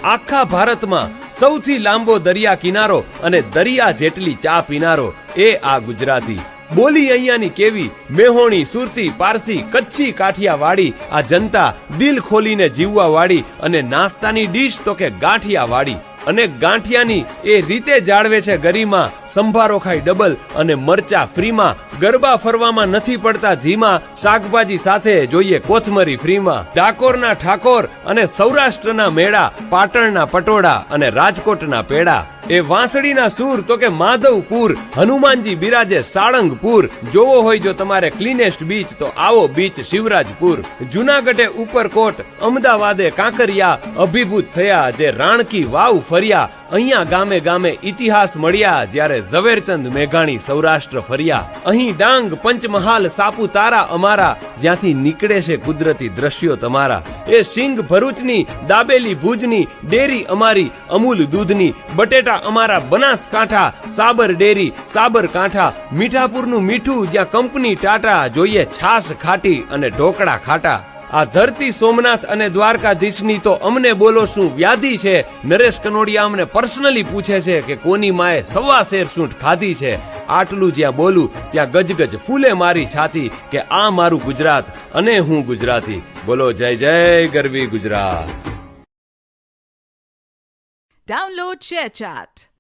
આખા ભારતમાં સૌથી લાંબો દરિયા કિનારો અને દરિયા જેટલી ચા પીનારો એ આ ગુજરાતી. બોલી અહીંયાની કેવી, મેહોણી, સુરતી, પારસી, કચ્છી, કાઠિયાવાડી, આ જનતા દિલ ખોલીને જીવવા વાળી, અને નાસ્તાની ડીશ તો કે ગાંઠિયા વાળી. અને ગાંઠિયાની એ રીતે જાળવે છે ગરિમા, સંભારો ખાઈ ડબલ અને મરચા ફ્રીમાં. ગરબા ફરવામાં નથી પડતા ધીમા, શાકભાજી સાથે જોઈએ કોથમરી ફ્રીમાં. ડાકોરના ઠાકોર અને સૌરાષ્ટ્રના મેળા, પાટણના પટોળા અને રાજકોટના પેડા. એ વાંસળીના સૂર તો કે માધવપુર, હનુમાનજી બિરાજે સાળંગપુર. જોવો હોય જો તમારે ક્લીનેસ્ટ બીચ તો આવો બીચ શિવરાજપુર. જુનાગઢે ઉપરકોટ, અમદાવાદે કાંકરિયા, અભિભૂત થયા જે રાણકી વાવ ફર્યા. અહીંયા ગામે ગામે ઇતિહાસ મળ્યા જ્યારે ઝવેરચંદ મેઘાણી સૌરાષ્ટ્ર ફર્યા. અહીં ડાંગ, પંચમહાલ, સાપુતારા અમારા, જ્યાંથી નીકળે છે કુદરતી દ્રશ્યો તમારા. એ સિંગ ભરૂચની, દાબેલી ભુજની, ડેરી અમારી અમૂલ દૂધની, બટેટા અમારા બનાસકાંઠા, સાબર ડેરી સાબરકાંઠા. મીઠાપુરનું મીઠું જ્યાં કંપની ટાટા, જોઈએ છાશ ખાટી અને ઢોકળા ખાટા. આ ધરતી સોમનાથ અને દ્વારકાધીશની તો અમને બોલો શું વ્યાધિ છે. નરેશ કનોડિયા અમને પર્સનલી પૂછે છે કે કોની માએ 1.25 શેર સૂંઠ ખાધી છે. આટલું જ્યાં બોલું ત્યાં ગજગજ ફૂલે મારી છાતી કે આ મારું ગુજરાત અને હું ગુજરાતી. બોલો જય જય ગરવી ગુજરાત. Download ShareChat.